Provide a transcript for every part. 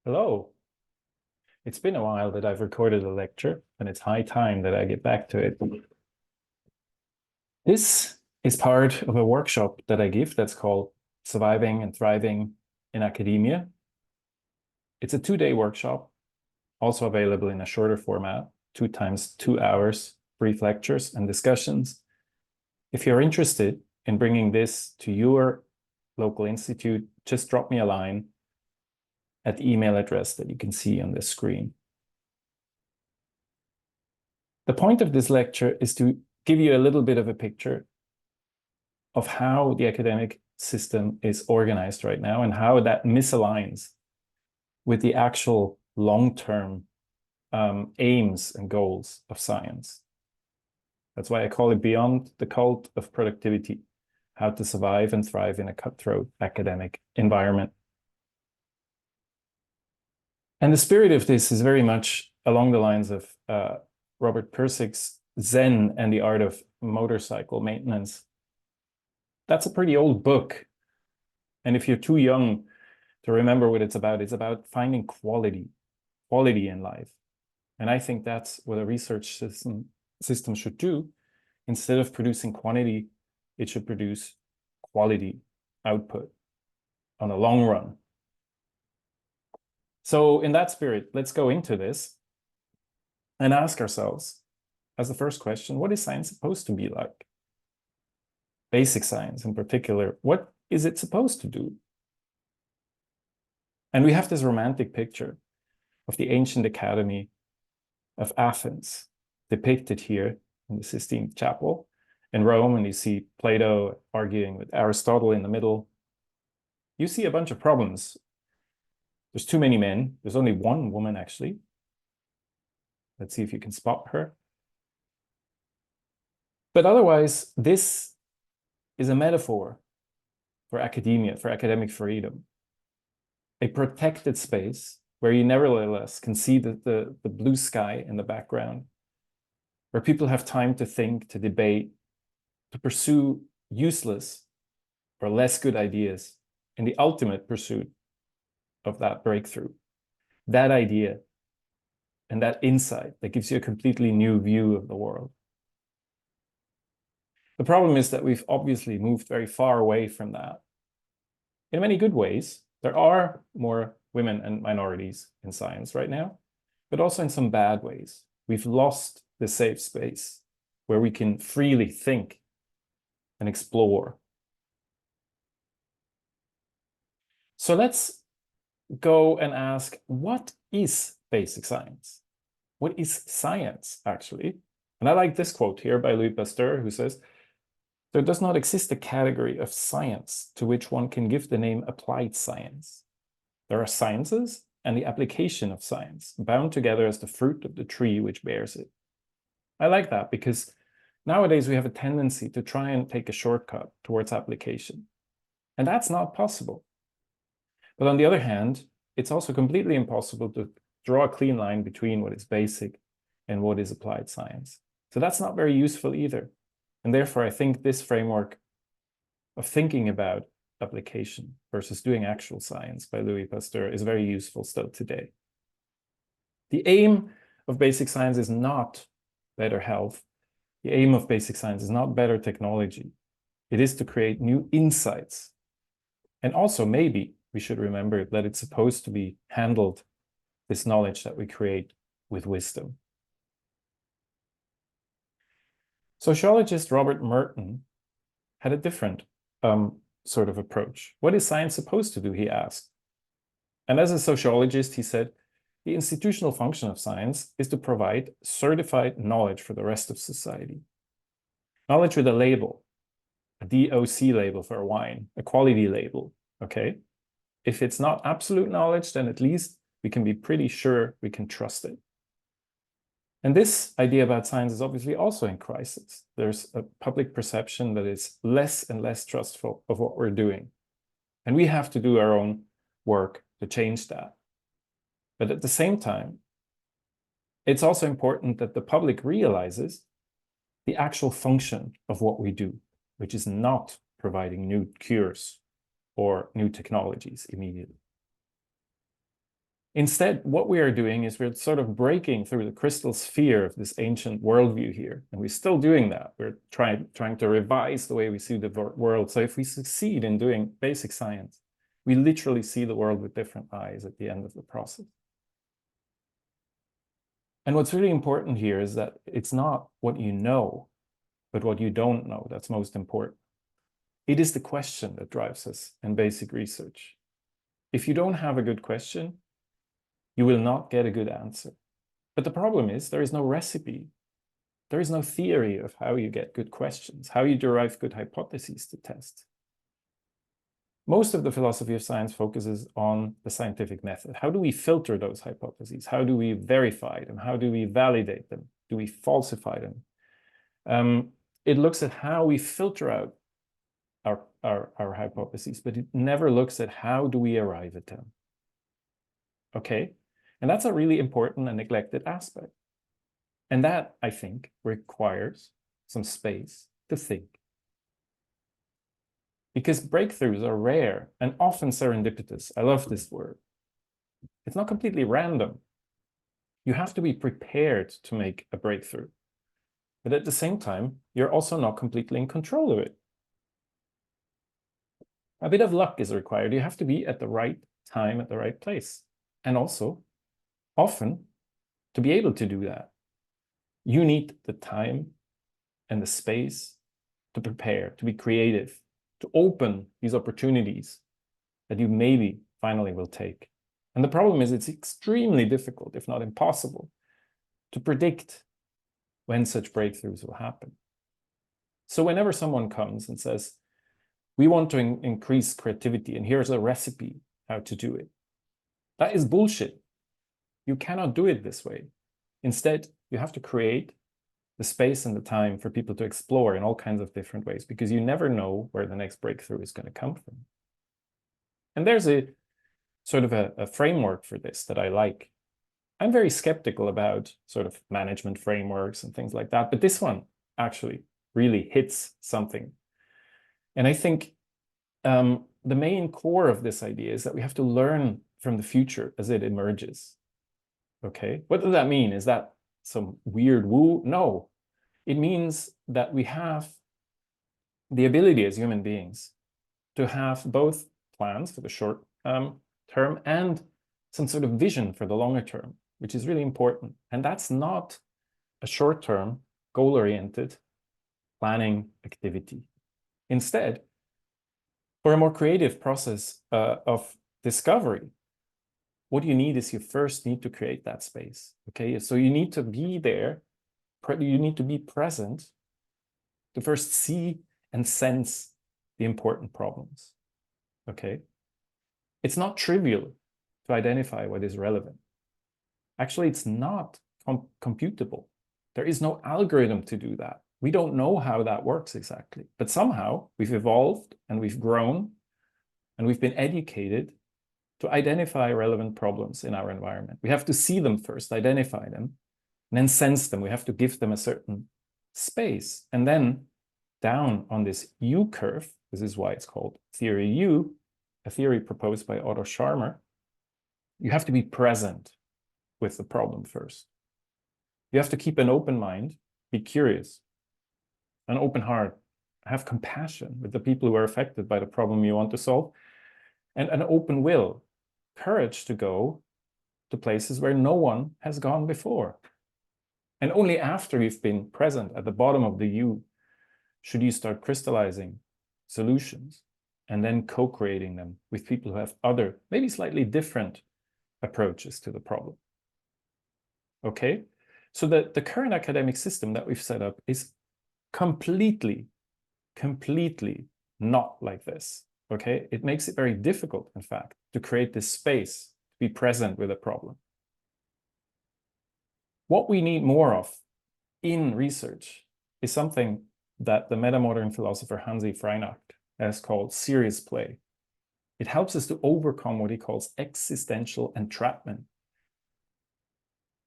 Hello. It's been a while that I've recorded a lecture, and it's high time that I get back to it. This is part of a workshop that I give that's called Surviving and Thriving in Academia. It's a 2-day workshop, also available in a shorter format, 2 times 2 hours, brief lectures and discussions. If you're interested in bringing this to your local institute, just drop me a line at the email address that you can see on this screen. The point of this lecture is to give you a little bit of a picture of how the academic system is organized right now and how that misaligns with the actual long-term aims and goals of science. That's why I call it Beyond the Cult of Productivity, how to survive and thrive in a cutthroat academic environment. And the spirit of this is very much along the lines of Robert Pirsig's Zen and the Art of Motorcycle Maintenance. That's a pretty old book. And if you're too young to remember what it's about finding quality in life. And I think that's what a research system should do. Instead of producing quantity, it should produce quality output on the long run. So in that spirit, let's go into this and ask ourselves, as the first question, what is science supposed to be like? Basic science in particular, what is it supposed to do? And we have this romantic picture of the ancient academy of Athens depicted here in the Sistine Chapel in Rome, and you see Plato arguing with Aristotle in the middle. You see a bunch of problems. There's too many men. There's only one woman, actually. Let's see if you can spot her. But otherwise, this is a metaphor for academia, for academic freedom. A protected space where you nevertheless can see the blue sky in the background, where people have time to think, to debate, to pursue useless or less good ideas in the ultimate pursuit of that breakthrough, that idea and that insight that gives you a completely new view of the world. The problem is that we've obviously moved very far away from that. In many good ways, there are more women and minorities in science right now, but also in some bad ways. We've lost the safe space where we can freely think and explore. So let's go and ask, what is basic science? What is science, actually? And I like this quote here by Louis Pasteur, who says, "There does not exist a category of science to which one can give the name applied science. There are sciences and the application of science, bound together as the fruit of the tree which bears it." I like that because nowadays we have a tendency to try and take a shortcut towards application. And that's not possible. But on the other hand, it's also completely impossible to draw a clean line between what is basic and what is applied science. So that's not very useful either. And therefore, I think this framework of thinking about application versus doing actual science by Louis Pasteur is very useful still today. The aim of basic science is not better health. The aim of basic science is not better technology. It is to create new insights. And also, maybe we should remember that it's supposed to be handled, this knowledge that we create, with wisdom. Sociologist Robert Merton had a different sort of approach. What is science supposed to do, he asked. And as a sociologist, he said, the institutional function of science is to provide certified knowledge for the rest of society. Knowledge with a label, a DOC label for a wine, a quality label, okay? If it's not absolute knowledge, then at least we can be pretty sure we can trust it. And this idea about science is obviously also in crisis. There's a public perception that is less and less trustful of what we're doing. And we have to do our own work to change that. But at the same time, it's also important that the public realizes the actual function of what we do, which is not providing new cures or new technologies immediately. Instead, what we are doing is we're sort of breaking through the crystal sphere of this ancient worldview here. And we're still doing that. We're trying to revise the way we see the world. So if we succeed in doing basic science, we literally see the world with different eyes at the end of the process. And what's really important here is that it's not what you know, but what you don't know that's most important. It is the question that drives us in basic research. If you don't have a good question, you will not get a good answer. But the problem is there is no recipe. There is no theory of how you get good questions, how you derive good hypotheses to test. Most of the philosophy of science focuses on the scientific method. How do we filter those hypotheses? How do we verify them? How do we validate them? Do we falsify them? It looks at how we filter out our hypotheses, but it never looks at how do we arrive at them. Okay? And that's a really important and neglected aspect. And that, I think, requires some space to think. Because breakthroughs are rare and often serendipitous. I love this word. It's not completely random. You have to be prepared to make a breakthrough. But at the same time, you're also not completely in control of it. A bit of luck is required. You have to be at the right time, at the right place. And also, often, to be able to do that, you need the time and the space to prepare, to be creative, to open these opportunities that you maybe finally will take. And the problem is it's extremely difficult, if not impossible, to predict when such breakthroughs will happen. So whenever someone comes and says, we want to increase creativity and here's a recipe how to do it, that is bullshit. You cannot do it this way. Instead, you have to create the space and the time for people to explore in all kinds of different ways, because you never know where the next breakthrough is going to come from. And there's a sort of a framework for this that I like. I'm very skeptical about sort of management frameworks and things like that, but this one actually really hits something. And I think the main core of this idea is that we have to learn from the future as it emerges. Okay, what does that mean? Is that some weird woo? No, it means that we have the ability as human beings to have both plans for the short term and some sort of vision for the longer term, which is really important. And that's not a short-term, goal-oriented planning activity. Instead, for a more creative process of discovery, what you need is you first need to create that space. Okay, so you need to be there, you need to be present to first see and sense the important problems. Okay, it's not trivial to identify what is relevant. Actually, it's not computable. There is no algorithm to do that. We don't know how that works exactly, but somehow we've evolved and we've grown and we've been educated to identify relevant problems in our environment. We have to see them first, identify them, and then sense them. We have to give them a certain space. And then down on this U curve, this is why it's called theory U, a theory proposed by Otto Scharmer, you have to be present with the problem first. You have to keep an open mind, be curious, an open heart, have compassion with the people who are affected by the problem you want to solve, and an open will, courage to go to places where no one has gone before. And only after you've been present at the bottom of the U should you start crystallizing solutions and then co-creating them with people who have other, maybe slightly different approaches to the problem. Okay, so the current academic system that we've set up is completely not like this. Okay, it makes it very difficult, in fact, to create this space to be present with a problem. What we need more of in research is something that the meta-modern philosopher Hansi Freinacht has called serious play. It helps us to overcome what he calls existential entrapment.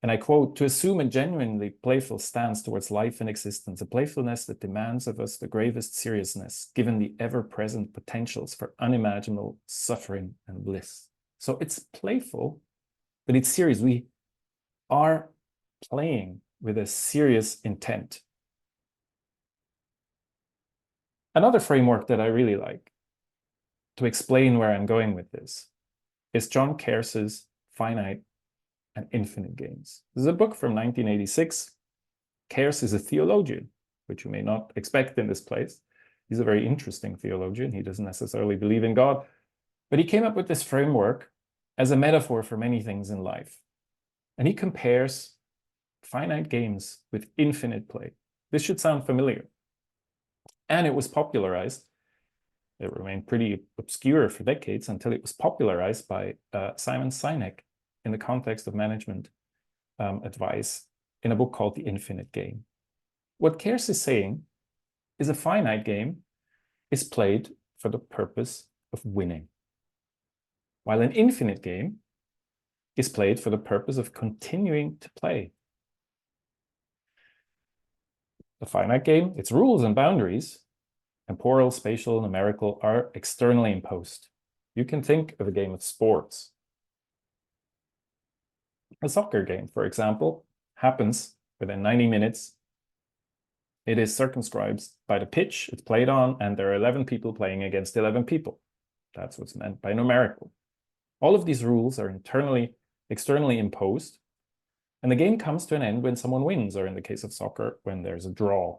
And I quote, to assume a genuinely playful stance towards life and existence, a playfulness that demands of us the gravest seriousness, given the ever-present potentials for unimaginable suffering and bliss. So it's playful, but it's serious. We are playing with a serious intent. Another framework that I really like to explain where I'm going with this is John Cairns' Finite and Infinite Games. This is a book from 1986. Cairns is a theologian, which you may not expect in this place. He's a very interesting theologian. He doesn't necessarily believe in God, but he came up with this framework as a metaphor for many things in life. And he compares finite games with infinite play. This should sound familiar. And it was popularized. It remained pretty obscure for decades until it was popularized by Simon Sinek in the context of management advice in a book called The Infinite Game. What Cairns is saying is a finite game is played for the purpose of winning, while an infinite game is played for the purpose of continuing to play. The finite game, its rules and boundaries, temporal, spatial, numerical, are externally imposed. You can think of a game of sports. A soccer game, for example, happens within 90 minutes. It is circumscribed by the pitch it's played on, and there are 11 people playing against 11 people. That's what's meant by numerical. All of these rules are externally imposed, and the game comes to an end when someone wins, or in the case of soccer, when there's a draw.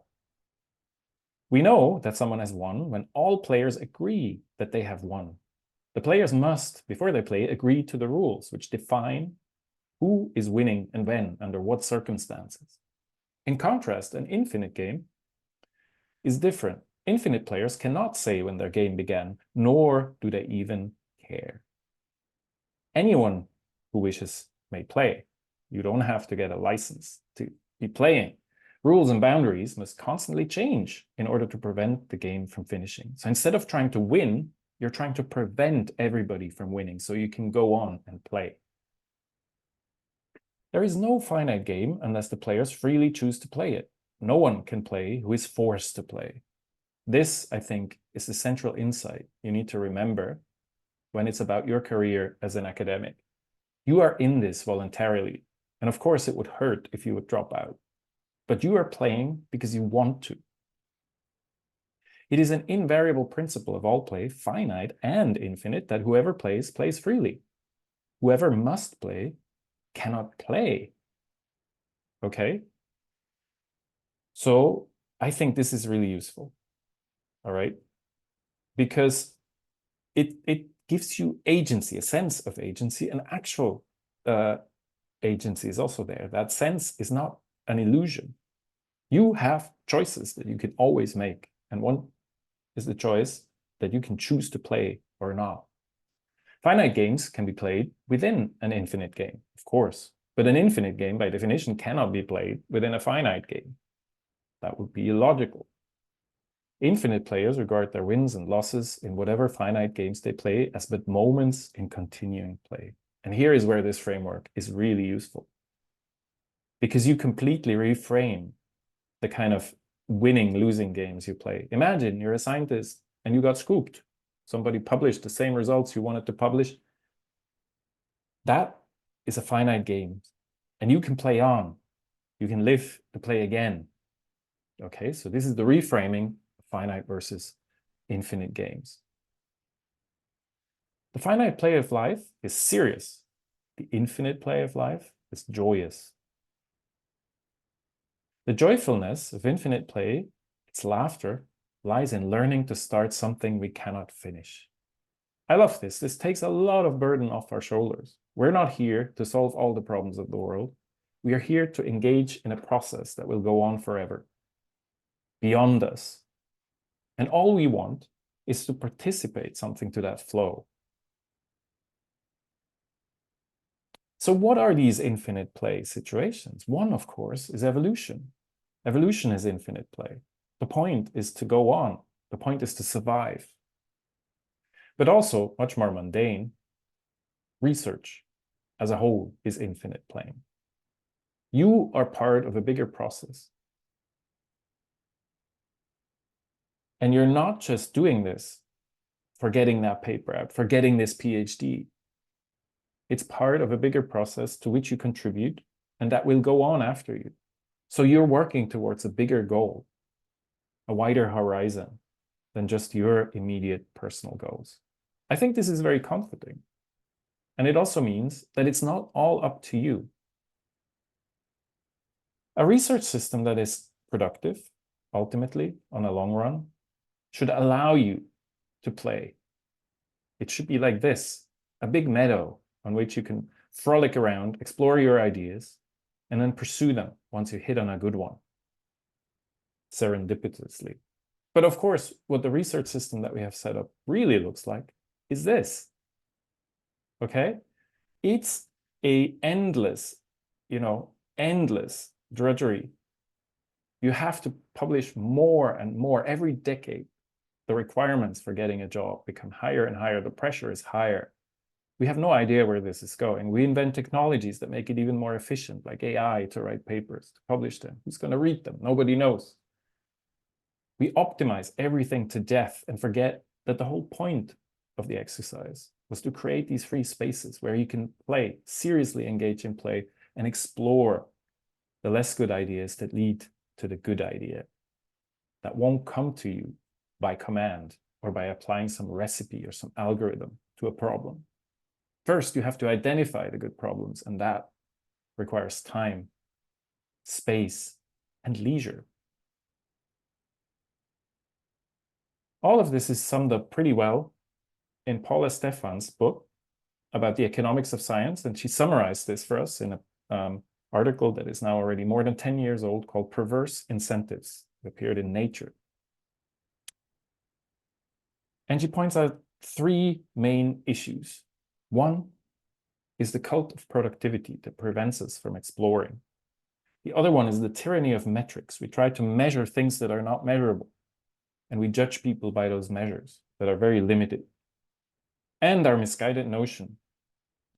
We know that someone has won when all players agree that they have won. The players must, before they play, agree to the rules, which define who is winning and when, under what circumstances. In contrast, an infinite game is different. Infinite players cannot say when their game began, nor do they even care. Anyone who wishes may play. You don't have to get a license to be playing. Rules and boundaries must constantly change in order to prevent the game from finishing. So instead of trying to win, you're trying to prevent everybody from winning so you can go on and play. There is no finite game unless the players freely choose to play it. No one can play who is forced to play. This, I think, is the central insight you need to remember when it's about your career as an academic. You are in this voluntarily, and of course it would hurt if you would drop out. But you are playing because you want to. It is an invariable principle of all play, finite and infinite, that whoever plays, plays freely. Whoever must play cannot play. Okay? So I think this is really useful. All right? Because it gives you agency, a sense of agency, and actual agency is also there. That sense is not an illusion. You have choices that you can always make. And one is the choice that you can choose to play or not. Finite games can be played within an infinite game, of course. But an infinite game, by definition, cannot be played within a finite game. That would be illogical. Infinite players regard their wins and losses in whatever finite games they play as but moments in continuing play. And here is where this framework is really useful. Because you completely reframe the kind of winning, losing games you play. Imagine you're a scientist and you got scooped. Somebody published the same results you wanted to publish. That is a finite game. And you can play on. You can live to play again. Okay, so this is the reframing of finite versus infinite games. The finite play of life is serious. The infinite play of life is joyous. The joyfulness of infinite play, its laughter, lies in learning to start something we cannot finish. I love this. This takes a lot of burden off our shoulders. We're not here to solve all the problems of the world. We are here to engage in a process that will go on forever, beyond us. And all we want is to participate something to that flow. So what are these infinite play situations? One, of course, is evolution. Evolution is infinite play. The point is to go on. The point is to survive. But also, much more mundane, research as a whole is infinite playing. You are part of a bigger process. And you're not just doing this for getting that paper out, for getting this PhD. It's part of a bigger process to which you contribute and that will go on after you. So you're working towards a bigger goal, a wider horizon than just your immediate personal goals. I think this is very comforting. And it also means that it's not all up to you. A research system that is productive, ultimately, on a long run, should allow you to play. It should be like this, a big meadow on which you can frolic around, explore your ideas, and then pursue them once you hit on a good one, serendipitously. But of course, what the research system that we have set up really looks like is this, okay? It's a endless drudgery. You have to publish more and more every decade. The requirements for getting a job become higher and higher. The pressure is higher. We have no idea where this is going. We invent technologies that make it even more efficient, like AI, to write papers, to publish them. Who's going to read them? Nobody knows. We optimize everything to death and forget that the whole point of the exercise was to create these free spaces where you can play, seriously engage in play, and explore the less good ideas that lead to the good idea that won't come to you by command or by applying some recipe or some algorithm to a problem. First, you have to identify the good problems, and that requires time, space, and leisure. All of this is summed up pretty well in Paula Stefan's book about the economics of science, and she summarized this for us in an article that is now already more than 10 years old called Perverse Incentives. It appeared in Nature. And she points out three main issues. One is the cult of productivity that prevents us from exploring. The other one is the tyranny of metrics. We try to measure things that are not measurable, and we judge people by those measures that are very limited. And our misguided notion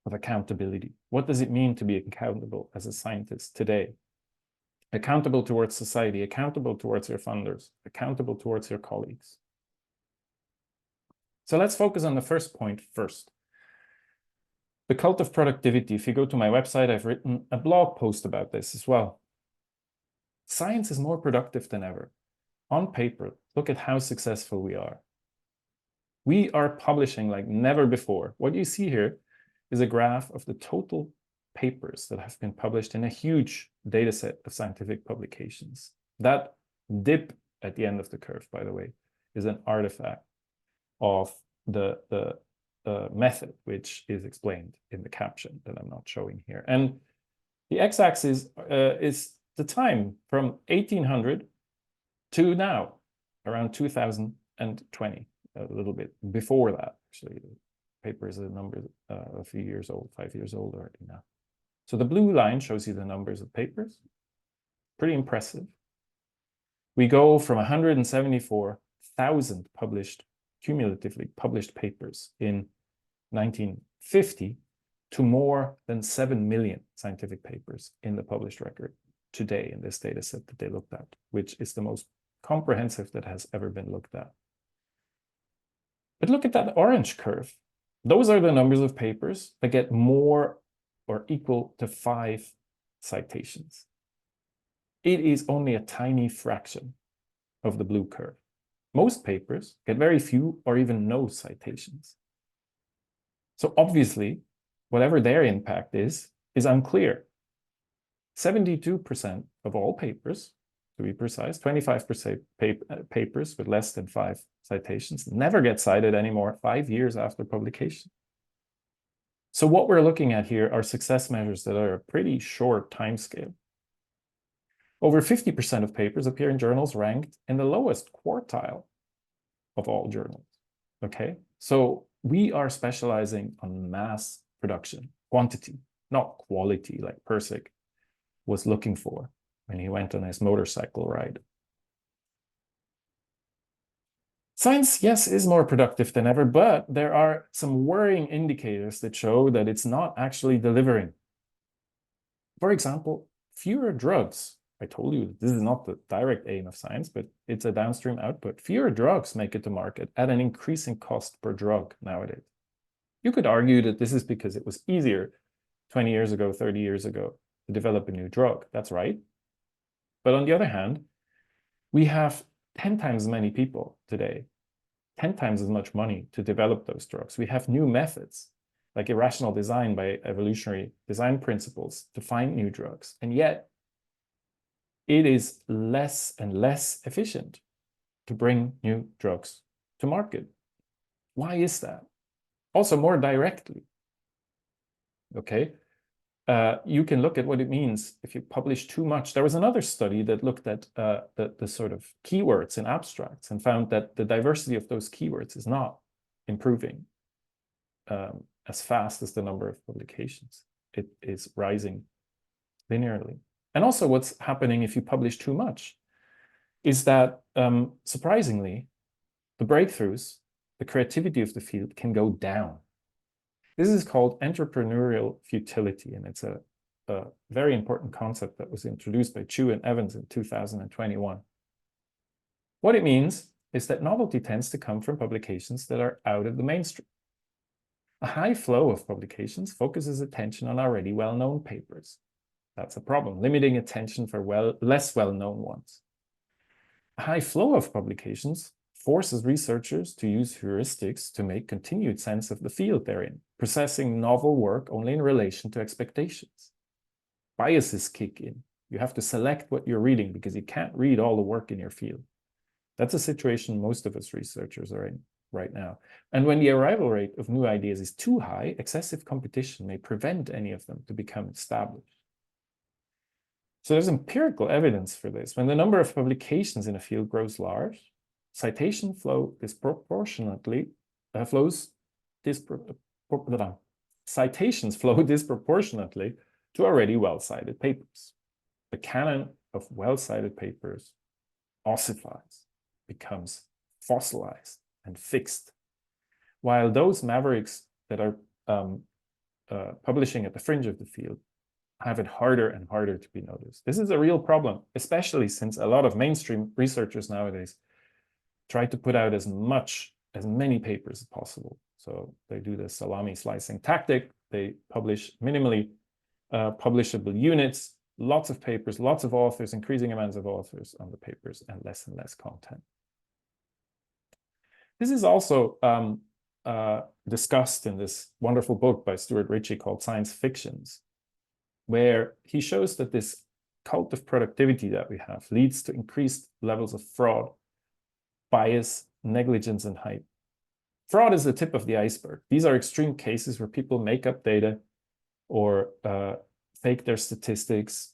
of accountability. What does it mean to be accountable as a scientist today? Accountable towards society, accountable towards your funders, accountable towards your colleagues. So let's focus on the first point first. The cult of productivity. If you go to my website, I've written a blog post about this as well. Science is more productive than ever. On paper, look at how successful we are. We are publishing like never before. What you see here is a graph of the total papers that have been published in a huge data set of scientific publications. That dip at the end of the curve, by the way, is an artifact of the method, which is explained in the caption that I'm not showing here. And the x-axis is the time from 1800 to now, around 2020, a little bit before that, actually. The paper is a number a few years old, 5 years old already now. So the blue line shows you the numbers of papers. Pretty impressive. We go from 174,000 cumulatively published papers in 1950 to more than 7 million scientific papers in the published record today in this data set that they looked at, which is the most comprehensive that has ever been looked at. But look at that orange curve. Those are the numbers of papers that get more or equal to 5 citations. It is only a tiny fraction of the blue curve. Most papers get very few or even no citations. So obviously, whatever their impact is unclear. 72% of all papers, to be precise, 25% papers with less than 5 citations never get cited anymore 5 years after publication. So what we're looking at here are success measures that are a pretty short time scale. Over 50% of papers appear in journals ranked in the lowest quartile of all journals, okay? So we are specializing on mass production, quantity, not quality, like Persic was looking for when he went on his motorcycle ride. Science, yes, is more productive than ever, but there are some worrying indicators that show that it's not actually delivering. For example, fewer drugs. I told you this is not the direct aim of science, but it's a downstream output. Fewer drugs make it to market at an increasing cost per drug nowadays. You could argue that this is because it was easier 20 years ago, 30 years ago to develop a new drug. That's right. But on the other hand, we have 10 times as many people today, 10 times as much money to develop those drugs. We have new methods like irrational design by evolutionary design principles to find new drugs. And yet it is less and less efficient to bring new drugs to market. Why is that? Also, more directly, okay? You can look at what it means if you publish too much. There was another study that looked at the sort of keywords in abstracts and found that the diversity of those keywords is not improving as fast as the number of publications. It is rising linearly. And also what's happening if you publish too much is that, surprisingly, the breakthroughs, the creativity of the field can go down. This is called entrepreneurial futility, and it's a very important concept that was introduced by Chu and Evans in 2021. What it means is that novelty tends to come from publications that are out of the mainstream. A high flow of publications focuses attention on already well-known papers. That's a problem, limiting attention for less well-known ones. A high flow of publications forces researchers to use heuristics to make continued sense of the field they're in, processing novel work only in relation to expectations. Biases kick in. You have to select what you're reading because you can't read all the work in your field. That's a situation most of us researchers are in right now. And when the arrival rate of new ideas is too high, excessive competition may prevent any of them to become established. So there's empirical evidence for this. When the number of publications in a field grows large, citation flow citations flow disproportionately to already well-cited papers. The canon of well-cited papers ossifies, becomes fossilized and fixed, while those mavericks that are publishing at the fringe of the field have it harder and harder to be noticed. This is a real problem, especially since a lot of mainstream researchers nowadays try to put out as many papers as possible. So they do the salami slicing tactic. They publish minimally publishable units, lots of papers, lots of authors, increasing amounts of authors on the papers, and less content. This is also discussed in this wonderful book by Stuart Ritchie called Science Fictions, where he shows that this cult of productivity that we have leads to increased levels of fraud, bias, negligence, and hype. Fraud is the tip of the iceberg. These are extreme cases where people make up data or fake their statistics,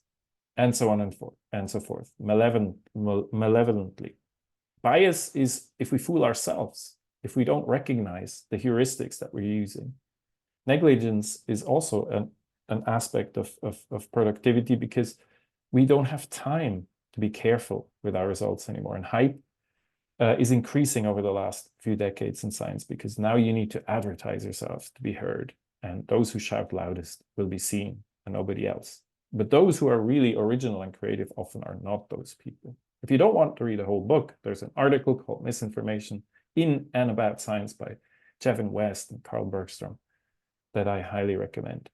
and so on and so forth, malevolently. Bias is if we fool ourselves, if we don't recognize the heuristics that we're using. Negligence is also an aspect of productivity because we don't have time to be careful with our results anymore. And hype is increasing over the last few decades in science because now you need to advertise yourself to be heard. And those who shout loudest will be seen and nobody else. But those who are really original and creative often are not those people. If you don't want to read a whole book, there's an article called Misinformation in and About Science by Jevin West and Carl Bergstrom that I highly recommend,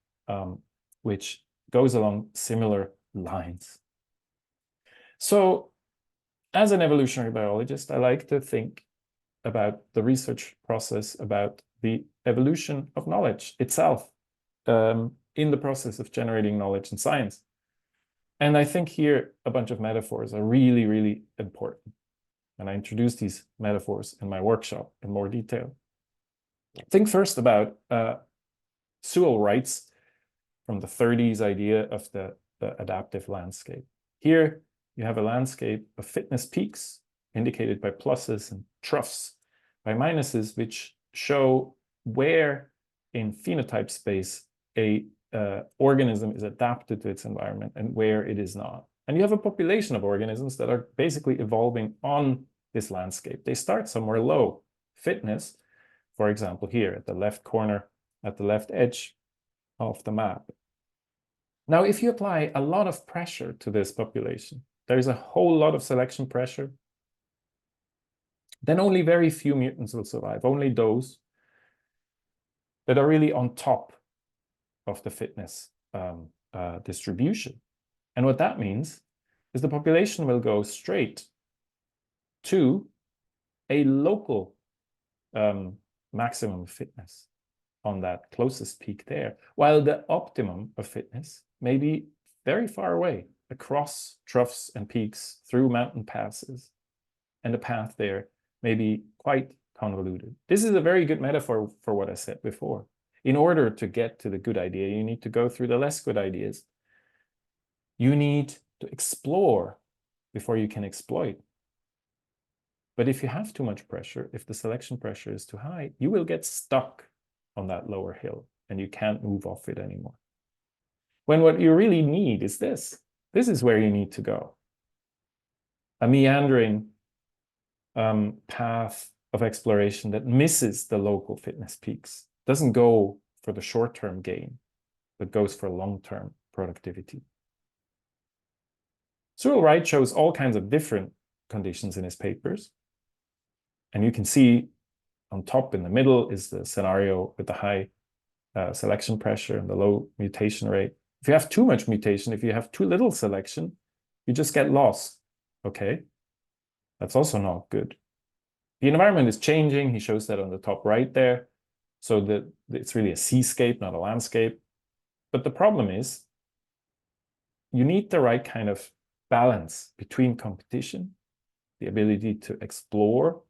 which goes along similar lines. So as an evolutionary biologist, I like to think about the research process, about the evolution of knowledge itself in the process of generating knowledge in science. And I think here a bunch of metaphors are really, really important. And I introduce these metaphors in my workshop in more detail. Think first about Sewell Wright's from the 30s idea of the adaptive landscape. Here you have a landscape of fitness peaks indicated by pluses and troughs by minuses, which show where in phenotype space a organism is adapted to its environment and where it is not. And you have a population of organisms that are basically evolving on this landscape. They start somewhere low. Fitness, for example, here at the left corner, at the left edge of the map. Now, if you apply a lot of pressure to this population, there's a whole lot of selection pressure, then only very few mutants will survive, only those that are really on top of the fitness distribution. And what that means is the population will go straight to a local maximum of fitness on that closest peak there, while the optimum of fitness may be very far away, across troughs and peaks, through mountain passes, and the path there may be quite convoluted. This is a very good metaphor for what I said before. In order to get to the good idea, you need to go through the less good ideas. You need to explore before you can exploit. But if you have too much pressure, if the selection pressure is too high, you will get stuck on that lower hill and you can't move off it anymore. When what you really need is this. This is where you need to go. A meandering path of exploration that misses the local fitness peaks, doesn't go for the short-term gain, but goes for long-term productivity. Cyril Wright shows all kinds of different conditions in his papers. And you can see on top in the middle is the scenario with the high selection pressure and the low mutation rate. If you have too much mutation, if you have too little selection, you just get lost, okay? That's also not good. The environment is changing. He shows that on the top right there. So that it's really a seascape, not a landscape. But the problem is you need the right kind of balance between competition, the ability to explore,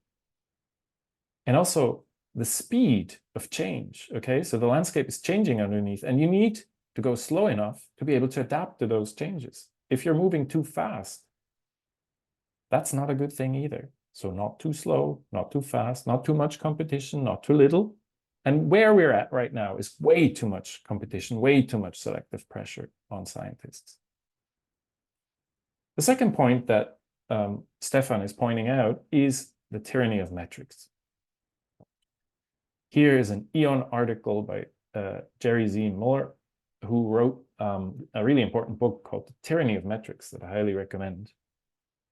and also the speed of change, okay? So the landscape is changing underneath, and you need to go slow enough to be able to adapt to those changes. If you're moving too fast, that's not a good thing either. So not too slow, not too fast, not too much competition, not too little. And where we're at right now is way too much competition, way too much selective pressure on scientists. The second point that Stefan is pointing out is the tyranny of metrics. Here is an Eon article by Jerry Z. Muller, who wrote a really important book called The Tyranny of Metrics that I highly recommend.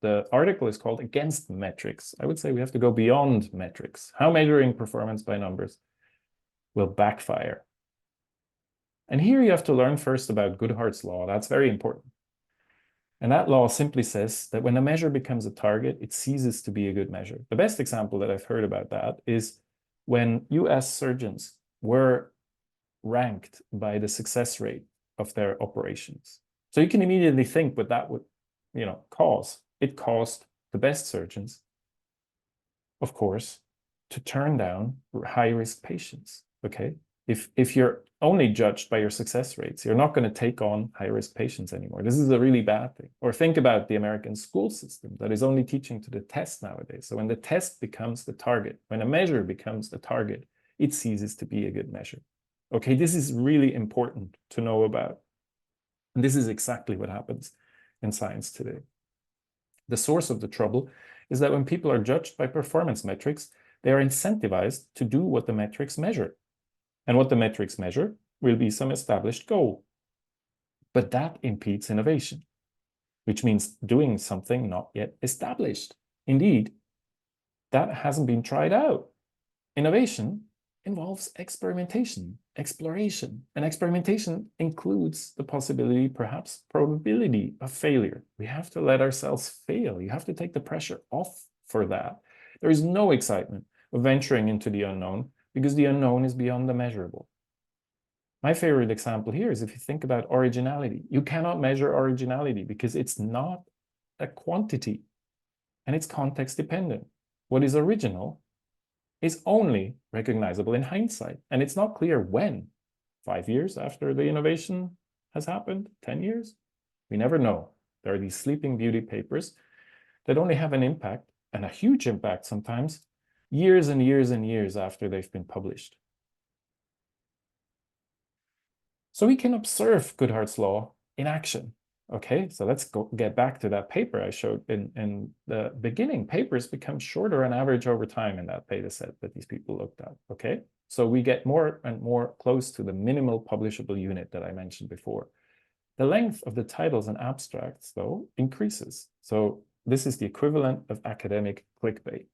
The article is called Against Metrics. I would say we have to go beyond metrics. How measuring performance by numbers will backfire. And here you have to learn first about Goodhart's law. That's very important. And that law simply says that when a measure becomes a target, it ceases to be a good measure. The best example that I've heard about that is when US surgeons were ranked by the success rate of their operations. So you can immediately think what that would, cause. It caused the best surgeons, of course, to turn down high-risk patients, okay? If you're only judged by your success rates, you're not going to take on high-risk patients anymore. This is a really bad thing. Or think about the American school system that is only teaching to the test nowadays. So when the test becomes the target, when a measure becomes the target, it ceases to be a good measure. Okay, this is really important to know about. And this is exactly what happens in science today. The source of the trouble is that when people are judged by performance metrics, they are incentivized to do what the metrics measure. And what the metrics measure will be some established goal. But that impedes innovation, which means doing something not yet established. Indeed, that hasn't been tried out. Innovation involves experimentation, exploration, and experimentation includes the possibility, perhaps probability of failure. We have to let ourselves fail. You have to take the pressure off for that. There is no excitement of venturing into the unknown because the unknown is beyond the measurable. My favorite example here is if you think about originality. You cannot measure originality because it's not a quantity and it's context dependent. What is original is only recognizable in hindsight. And it's not clear when. 5 years after the innovation has happened? 10 years? We never know. There are these Sleeping Beauty papers that only have an impact, and a huge impact sometimes, years and years and years after they've been published. So we can observe Goodhart's law in action. Okay, so let's get back to that paper I showed in the beginning. Papers become shorter on average over time in that data set that these people looked at. Okay, so we get more and more close to the minimal publishable unit that I mentioned before. The length of the titles and abstracts, though, increases. So this is the equivalent of academic clickbait.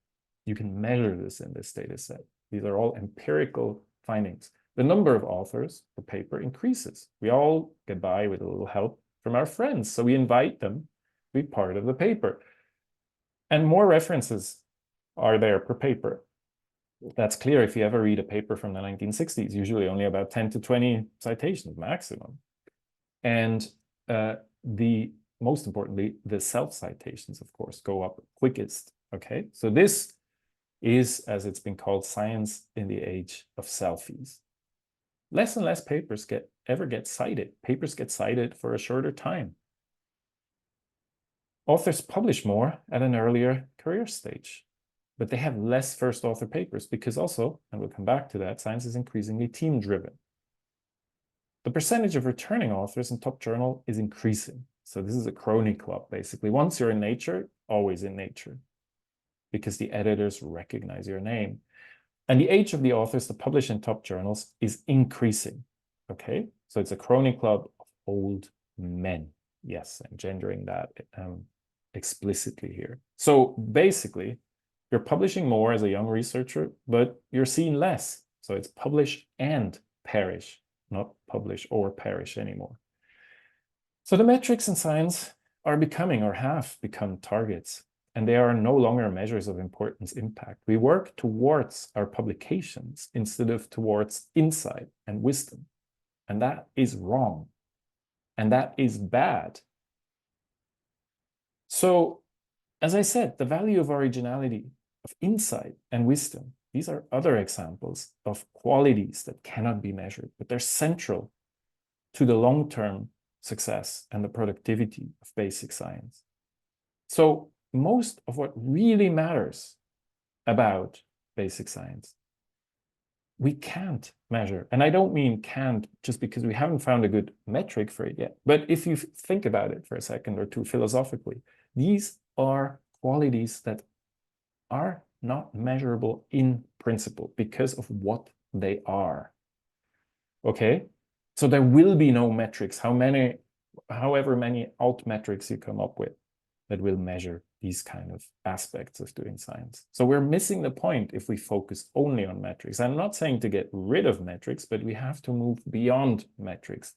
You can measure this in this data set. These are all empirical findings. the number of authors per paper increases. We all get by with a little help from our friends, so we invite them to be part of the paper. And more references are there per paper. That's clear if you ever read a paper from the 1960s, usually only about 10 to 20 citations maximum. And most importantly, the self-citations, of course, go up quickest, okay? So this is, as it's been called, science in the age of selfies. Less and less papers ever get cited. Papers get cited for a shorter time. Authors publish more at an earlier career stage, but they have less first author papers because also, and we'll come back to that, science is increasingly team-driven. The percentage of returning authors in top journal is increasing. So this is a crony club, basically. Once you're in Nature, always in Nature, because the editors recognize your name. And the age of the authors that publish in top journals is increasing, okay? So it's a crony club of old men. Yes, I'm gendering that explicitly here. So basically, you're publishing more as a young researcher, but you're seen less. So it's publish and perish, not publish or perish anymore. So the metrics in science are becoming or have become targets, and they are no longer measures of importance impact. We work towards our publications instead of towards insight and wisdom. And that is wrong. And that is bad. So, as I said, the value of originality, of insight and wisdom, these are other examples of qualities that cannot be measured, but they're central to the long-term success and the productivity of basic science. So most of what really matters about basic science, we can't measure. And I don't mean can't just because we haven't found a good metric for it yet. But if you think about it for a second or two philosophically, these are qualities that are not measurable in principle because of what they are. Okay? So there will be no metrics, however many alt metrics you come up with, that will measure these kind of aspects of doing science. So we're missing the point if we focus only on metrics. I'm not saying to get rid of metrics, but we have to move beyond metrics.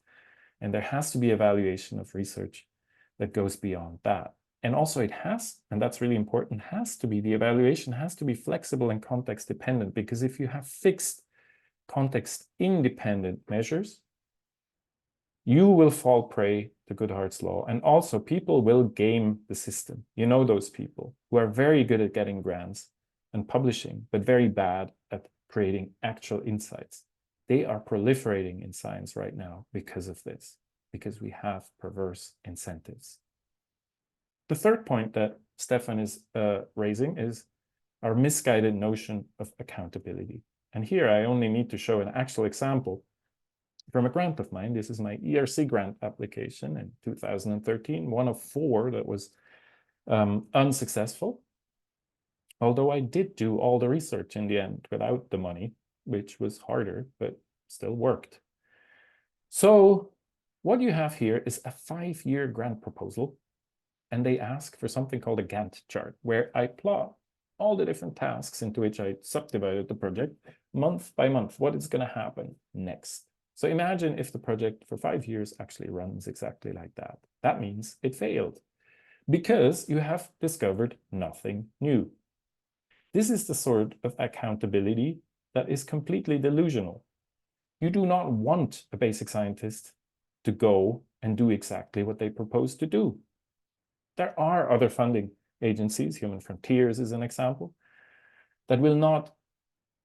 And there has to be evaluation of research that goes beyond that. And also it has, and that's really important, the evaluation has to be flexible and context dependent, because if you have fixed context independent measures, you will fall prey to Goodhart's law. And also people will game the system. You know those people who are very good at getting grants and publishing, but very bad at creating actual insights. They are proliferating in science right now because of this, because we have perverse incentives. The third point that Stefan is raising is our misguided notion of accountability. And here I only need to show an actual example from a grant of mine. This is my ERC grant application in 2013, one of 4 that was unsuccessful. Although I did do all the research in the end without the money, which was harder, but still worked. So what you have here is a 5-year grant proposal, and they ask for something called a Gantt chart, where I plot all the different tasks into which I subdivided the project month by month, what is going to happen next. So imagine if the project for 5 years actually runs exactly like that. That means it failed because you have discovered nothing new. This is the sort of accountability that is completely delusional. You do not want a basic scientist to go and do exactly what they propose to do. There are other funding agencies, Human Frontiers is an example, that will not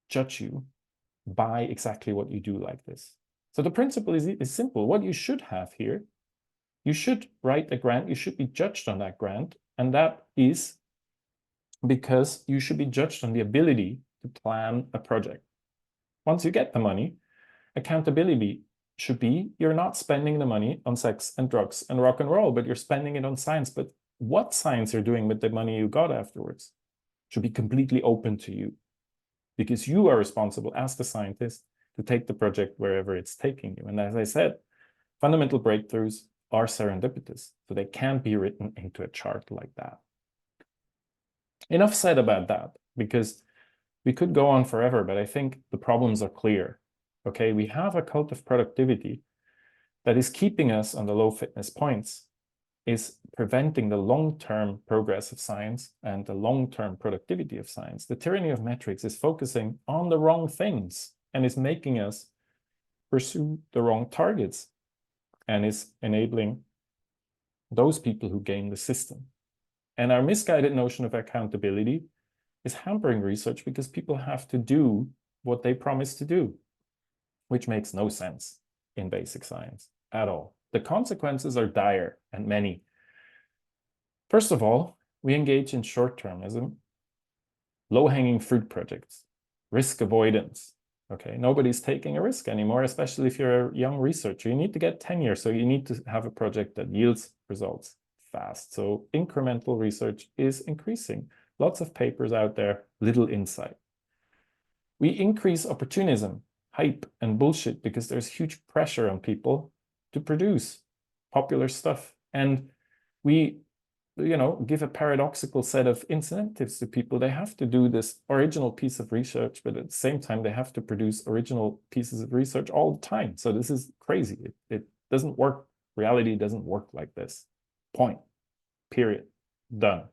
judge you by exactly what you do like this. So the principle is simple. What you should have here, you should write a grant, you should be judged on that grant, and that is because you should be judged on the ability to plan a project. Once you get the money, accountability should be you're not spending the money on sex and drugs and rock and roll, but you're spending it on science. But what science you're doing with the money you got afterwards should be completely open to you, because you are responsible as the scientist to take the project wherever it's taking you. And as I said, fundamental breakthroughs are serendipitous, so they can't be written into a chart like that. Enough said about that, because we could go on forever, but I think the problems are clear. Okay, we have a cult of productivity that is keeping us on the low fitness points, is preventing the long-term progress of science and the long-term productivity of science. The tyranny of metrics is focusing on the wrong things and is making us pursue the wrong targets and is enabling those people who game the system. And our misguided notion of accountability is hampering research because people have to do what they promise to do, which makes no sense in basic science at all. The consequences are dire and many. First of all, we engage in short-termism, low-hanging fruit projects, risk avoidance. Okay, nobody's taking a risk anymore, especially if you're a young researcher. You need to get tenure, so you need to have a project that yields results fast. So incremental research is increasing. Lots of papers out there, little insight. We increase opportunism, hype, and bullshit because there's huge pressure on people to produce popular stuff. And we give a paradoxical set of incentives to people. They have to do this original piece of research, but at the same time, they have to produce original pieces of research all the time. So this is crazy. It doesn't work. Reality doesn't work like this. Point. Period. Done.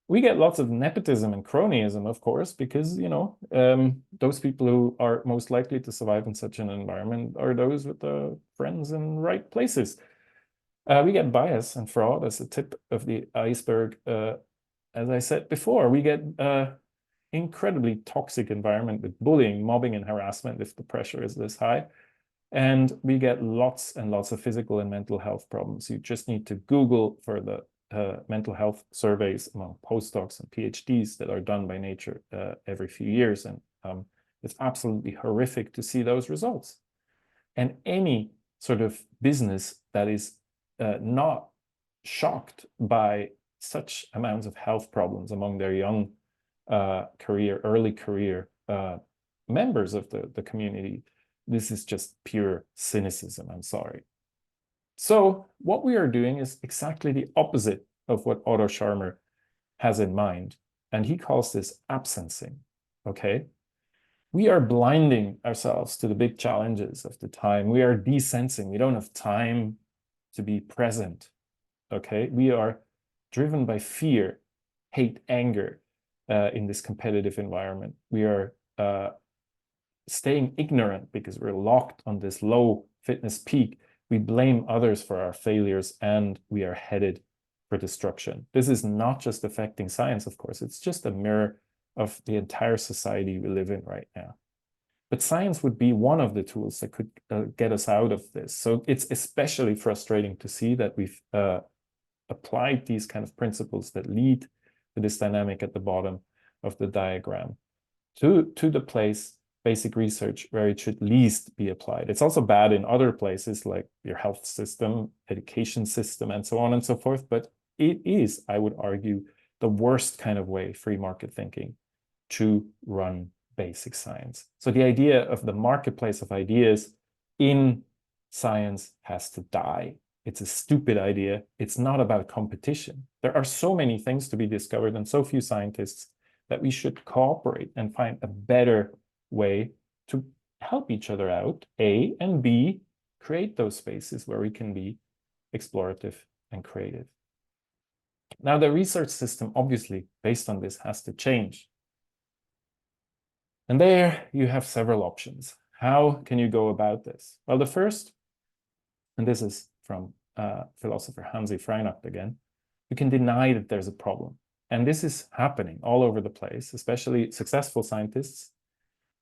We get lots of nepotism and cronyism, of course, because, those people who are most likely to survive in such an environment are those with the friends in right places. We get bias and fraud as the tip of the iceberg. As I said before, we get incredibly toxic environment with bullying, mobbing, and harassment if the pressure is this high. And we get lots and lots of physical and mental health problems. You just need to Google for the mental health surveys among postdocs and PhDs that are done by Nature every few years. And it's absolutely horrific to see those results. And any sort of business that is not shocked by such amounts of health problems among their young early career members of the community, this is just pure cynicism. I'm sorry. So what we are doing is exactly the opposite of what Otto Scharmer has in mind. And he calls this absencing, okay? We are blinding ourselves to the big challenges of the time. We are desensing. We don't have time to be present, okay? We are driven by fear, hate, anger in this competitive environment. We are staying ignorant because we're locked on this low fitness peak. We blame others for our failures and we are headed for destruction. This is not just affecting science, of course. It's just a mirror of the entire society we live in right now. But science would be one of the tools that could get us out of this. So it's especially frustrating to see that we've applied these kind of principles that lead to this dynamic at the bottom of the diagram to the place, basic research, where it should least be applied. It's also bad in other places like your health system, education system, and so on and so forth. But it is, I would argue, the worst kind of way, free market thinking, to run basic science. So the idea of the marketplace of ideas in science has to die. It's a stupid idea. It's not about competition. There are so many things to be discovered and so few scientists that we should cooperate and find a better way to help each other out, A, and B, create those spaces where we can be explorative and creative. Now, the research system, obviously, based on this, has to change. And there you have several options. How can you go about this? Well, the first, and this is from philosopher Hansi Freinacht again, you can deny that there's a problem. And this is happening all over the place, especially successful scientists.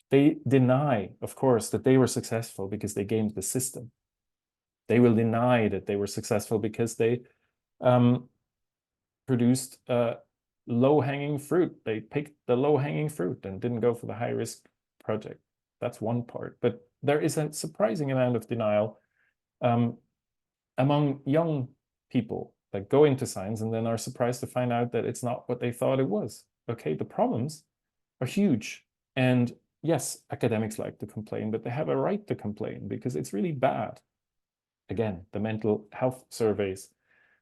They deny, of course, that they were successful because they gamed the system. They will deny that they were successful because they produced low-hanging fruit. They picked the low-hanging fruit and didn't go for the high-risk project. That's one part. But there is a surprising amount of denial among young people that go into science and then are surprised to find out that it's not what they thought it was. Okay, the problems are huge. And yes, academics like to complain, but they have a right to complain because it's really bad. Again, the mental health surveys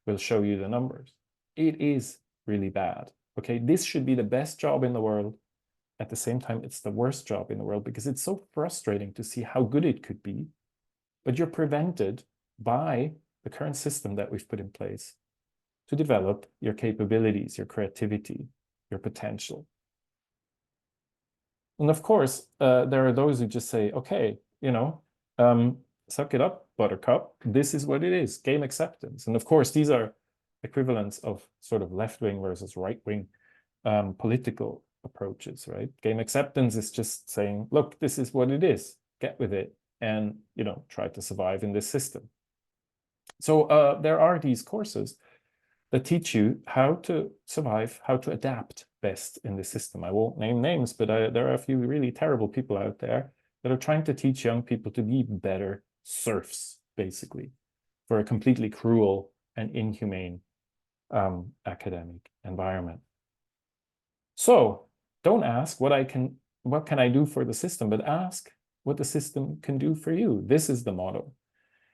will show you the numbers. It is really bad. Okay, this should be the best job in the world at the same time, it's the worst job in the world because it's so frustrating to see how good it could be, but you're prevented by the current system that we've put in place to develop your capabilities, your creativity, your potential. And of course, there are those who just say, okay, suck it up, buttercup. This is what it is, game acceptance. And of course, these are equivalents of sort of left-wing versus right-wing political approaches, right? Game acceptance is just saying, look, this is what it is, get with it, and, try to survive in this system. So there are these courses that teach you how to survive, how to adapt best in the system. I won't name names, but there are a few really terrible people out there that are trying to teach young people to be better serfs, basically, for a completely cruel and inhumane academic environment. So don't ask what can I do for the system, but ask what the system can do for you. This is the motto.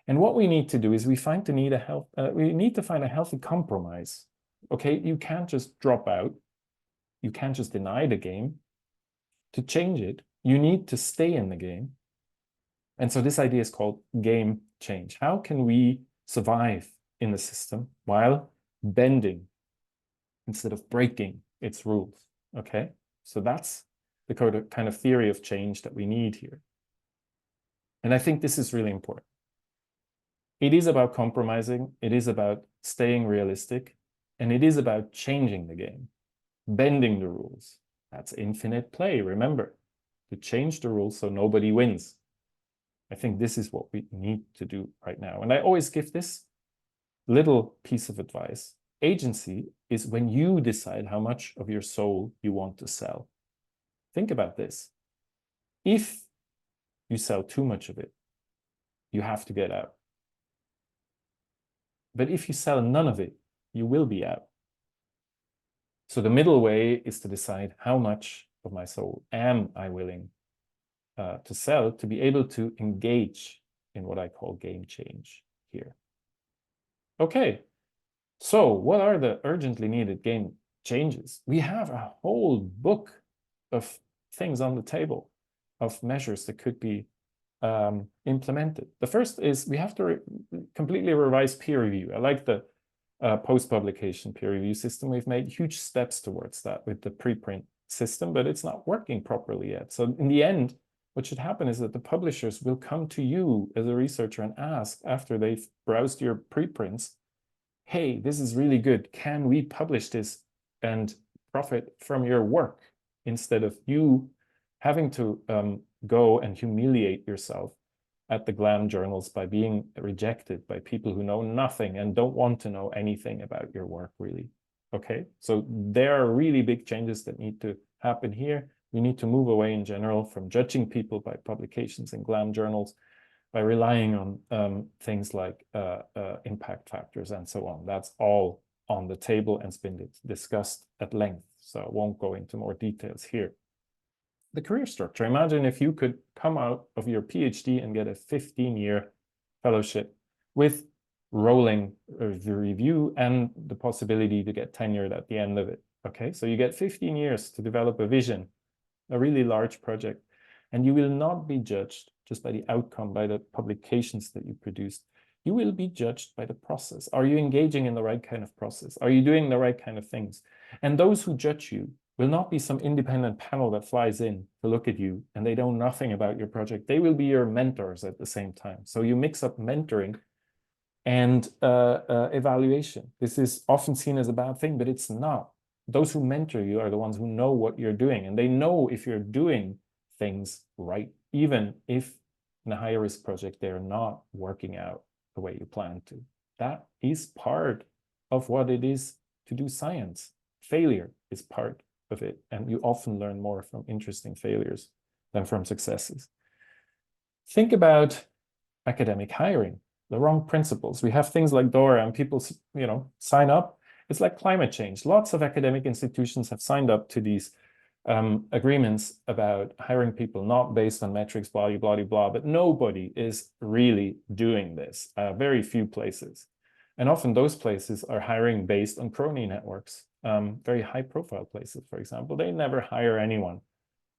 And what we need to do is we need to find a healthy compromise. Okay, you can't just drop out. You can't just deny the game. To change it, you need to stay in the game. And so this idea is called game change. How can we survive in the system while bending instead of breaking its rules? Okay, so that's the kind of theory of change that we need here. And I think this is really important. It is about compromising, it is about staying realistic, and it is about changing the game, bending the rules. That's infinite play, remember, to change the rules so nobody wins. I think this is what we need to do right now. And I always give this little piece of advice. Agency is when you decide how much of your soul you want to sell. Think about this. If you sell too much of it, you have to get out. But if you sell none of it, you will be out. So the middle way is to decide how much of my soul am I willing to sell to be able to engage in what I call game change here. Okay, so what are the urgently needed game changes? We have a whole book of things on the table, of measures that could be implemented. The first is we have to completely revise peer review. I like the post-publication peer review system. We've made huge steps towards that with the preprint system, but it's not working properly yet. So in the end, what should happen is that the publishers will come to you as a researcher and ask, after they've browsed your preprints, hey, this is really good. Can we publish this and profit from your work, instead of you having to go and humiliate yourself at the glam journals by being rejected by people who know nothing and don't want to know anything about your work, really. Okay, so there are really big changes that need to happen here. We need to move away in general from judging people by publications in glam journals, by relying on things like impact factors and so on. That's all on the table and it's been discussed at length, so I won't go into more details here. The career structure. Imagine if you could come out of your PhD and get a 15-year fellowship with rolling the review and the possibility to get tenured at the end of it. Okay, so you get 15 years to develop a vision, a really large project, and you will not be judged just by the outcome, by the publications that you produced. You will be judged by the process. Are you engaging in the right kind of process? Are you doing the right kind of things? And those who judge you will not be some independent panel that flies in to look at you and they know nothing about your project. They will be your mentors at the same time. So you mix up mentoring and evaluation. This is often seen as a bad thing, but it's not. Those who mentor you are the ones who know what you're doing, and they know if you're doing things right, even if in a higher risk project they're not working out the way you plan to. That is part of what it is to do science. Failure is part of it, and you often learn more from interesting failures than from successes. Think about academic hiring, the wrong principles. We have things like DORA and people, sign up. It's like climate change. Lots of academic institutions have signed up to these agreements about hiring people not based on metrics, blah, blah, blah, blah, but nobody is really doing this. Very few places. And often those places are hiring based on crony networks. Very high profile places, for example, they never hire anyone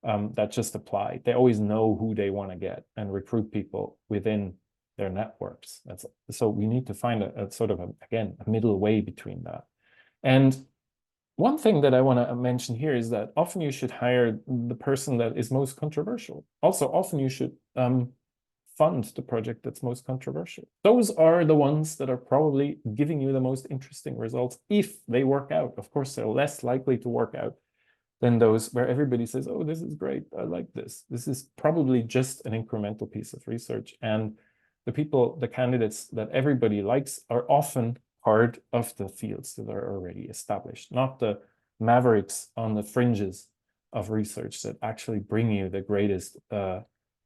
that just apply. They always know who they want to get and recruit people within their networks. So we need to find a sort of, again, a middle way between that. And one thing that I want to mention here is that often you should hire the person that is most controversial. Also, often you should fund the project that's most controversial. Those are the ones that are probably giving you the most interesting results if they work out. Of course, they're less likely to work out than those where everybody says, oh, this is great, I like this. This is probably just an incremental piece of research. And the candidates that everybody likes are often part of the fields that are already established, not the mavericks on the fringes of research that actually bring you the greatest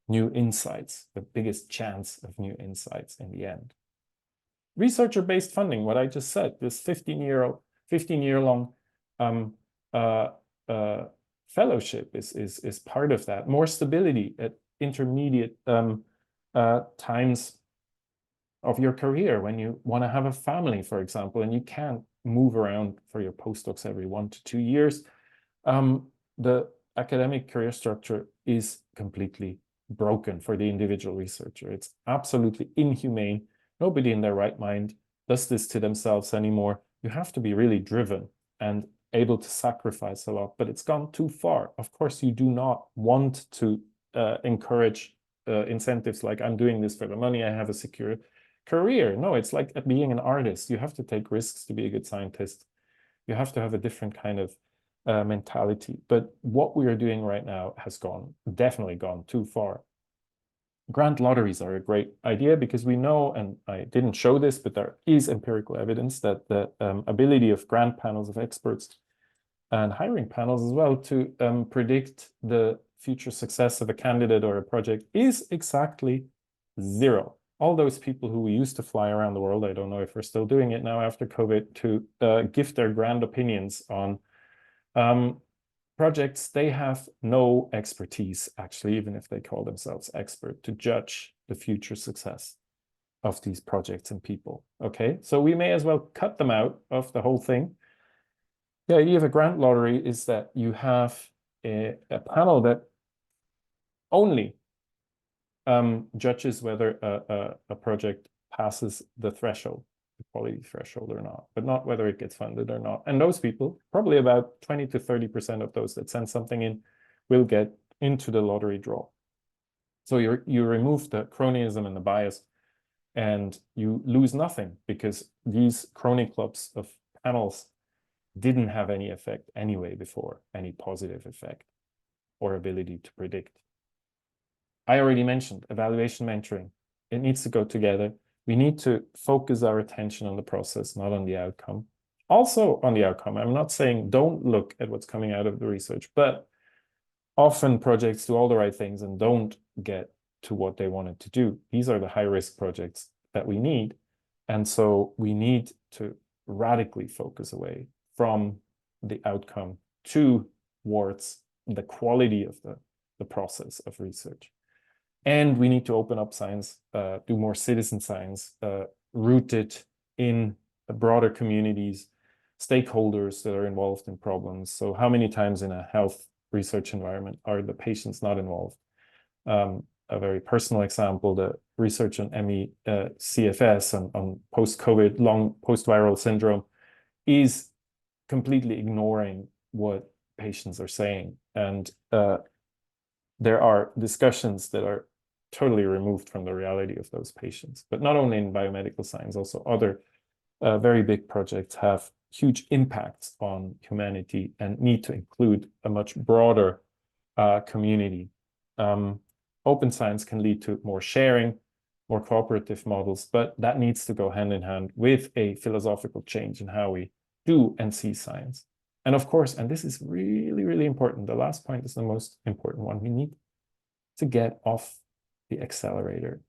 new insights, the biggest chance of new insights in the end. Researcher-based funding, what I just said, this 15-year-long fellowship is part of that. More stability at intermediate times of your career when you want to have a family, for example, and you can't move around for your postdocs every 1 to 2 years. The academic career structure is completely broken for the individual researcher. It's absolutely inhumane. Nobody in their right mind does this to themselves anymore. You have to be really driven and able to sacrifice a lot, but it's gone too far. Of course, you do not want to encourage incentives like, I'm doing this for the money, I have a secure career. No, it's like being an artist. You have to take risks to be a good scientist. You have to have a different kind of mentality. But what we are doing right now has definitely gone too far. Grant lotteries are a great idea because we know, and I didn't show this, but there is empirical evidence that the ability of grant panels of experts and hiring panels as well to predict the future success of a candidate or a project is exactly zero. All those people who used to fly around the world, I don't know if we're still doing it now after COVID, to give their grand opinions on projects, they have no expertise, actually, even if they call themselves expert, to judge the future success of these projects and people. Okay, so we may as well cut them out of the whole thing. The idea of a grant lottery is that you have a panel that only judges whether a project passes the threshold, the quality threshold or not, but not whether it gets funded or not. And those people, probably about 20 to 30% of those that send something in, will get into the lottery draw. So you remove the cronyism and the bias, and you lose nothing because these crony clubs of panels didn't have any effect anyway before, any positive effect or ability to predict. I already mentioned evaluation mentoring. It needs to go together. We need to focus our attention on the process, not on the outcome. Also on the outcome, I'm not saying don't look at what's coming out of the research, but often projects do all the right things and don't get to what they wanted to do. These are the high-risk projects that we need. And so we need to radically focus away from the outcome towards the quality of the process of research. And we need to open up science, do more citizen science, rooted in broader communities, stakeholders that are involved in problems. So how many times in a health research environment are the patients not involved? A very personal example, the research on ME/CFS on post-COVID, long post-viral syndrome is completely ignoring what patients are saying. And there are discussions that are totally removed from the reality of those patients. But not only in biomedical science, also other very big projects have huge impacts on humanity and need to include a much broader community. Open science can lead to more sharing, more cooperative models, but that needs to go hand in hand with a philosophical change in how we do and see science. And of course, and this is really, really important, the last point is the most important one, we need to get off the accelerator.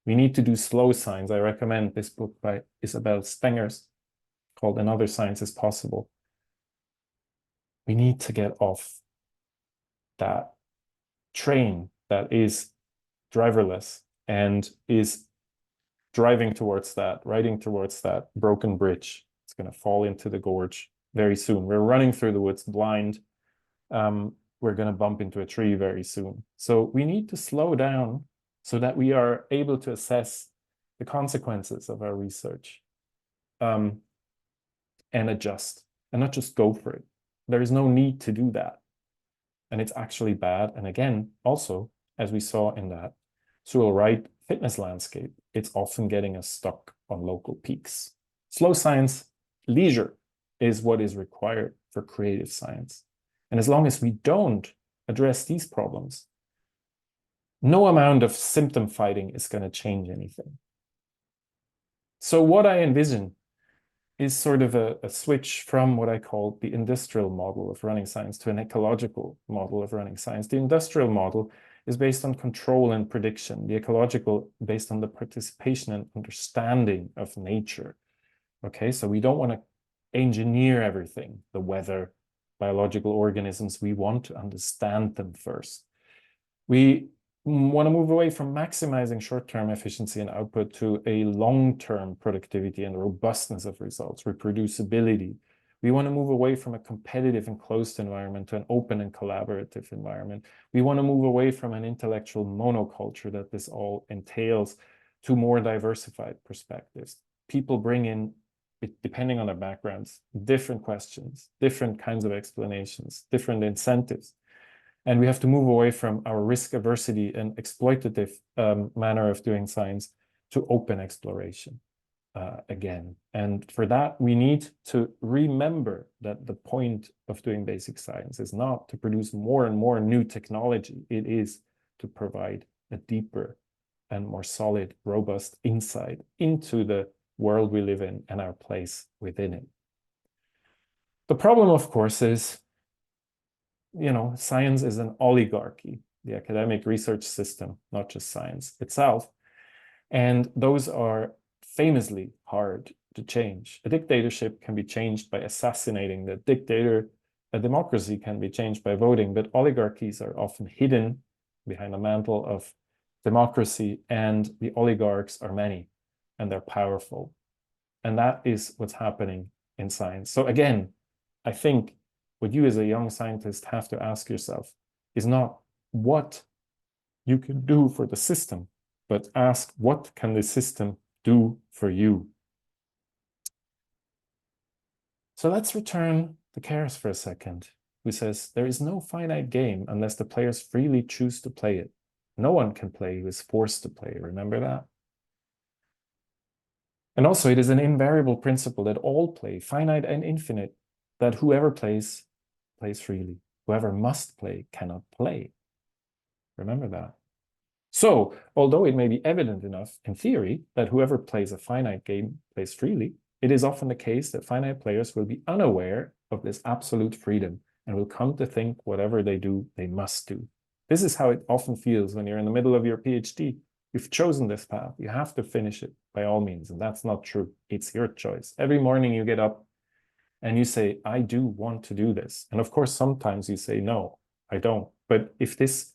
We need to do slow science. I recommend this book by Isabel Stengers called Another Science is Possible. We need to get off that train that is driverless and is driving towards that, riding towards that broken bridge. It's going to fall into the gorge very soon. We're running through the woods blind. we're going to bump into a tree very soon. So we need to slow down so that we are able to assess the consequences of our research, and adjust, and not just go for it. There is no need to do that. And it's actually bad. And again, also, as we saw in that Sewell Wright fitness landscape, it's often getting us stuck on local peaks. Slow science, leisure, is what is required for creative science. And as long as we don't address these problems, no amount of symptom fighting is going to change anything. So what I envision is sort of a switch from what I call the industrial model of running science to an ecological model of running science. The industrial model is based on control and prediction. The ecological based on the participation and understanding of nature. Okay, so we don't want to engineer everything, the weather, biological organisms. We want to understand them first. We want to move away from maximizing short-term efficiency and output to a long-term productivity and robustness of results, reproducibility. We want to move away from a competitive and closed environment to an open and collaborative environment. We want to move away from an intellectual monoculture that this all entails to more diversified perspectives. People bring in, depending on their backgrounds, different questions, different kinds of explanations, different incentives. And we have to move away from our risk aversity and exploitative manner of doing science to open exploration again. And for that, we need to remember that the point of doing basic science is not to produce more and more new technology. It is to provide a deeper and more solid, robust insight into the world we live in and our place within it. The problem, of course, is science is an oligarchy, the academic research system, not just science itself. And those are famously hard to change. A dictatorship can be changed by assassinating the dictator. A democracy can be changed by voting, but oligarchies are often hidden behind the mantle of democracy, and the oligarchs are many, and they're powerful. And that is what's happening in science. So again, I think what you as a young scientist have to ask yourself is not what you can do for the system, but ask what can the system do for you. So let's return to Keres for a second, who says, there is no finite game unless the players freely choose to play it. No one can play who is forced to play. Remember that? And also, it is an invariable principle that all play, finite and infinite, that whoever plays freely. Whoever must play cannot play. Remember that. So, although it may be evident enough in theory that whoever plays a finite game plays freely, it is often the case that finite players will be unaware of this absolute freedom and will come to think whatever they do, they must do. This is how it often feels when you're in the middle of your PhD. You've chosen this path. You have to finish it by all means, and that's not true. It's your choice. Every morning you get up and you say, I do want to do this. And of course, sometimes you say, no, I don't. But if this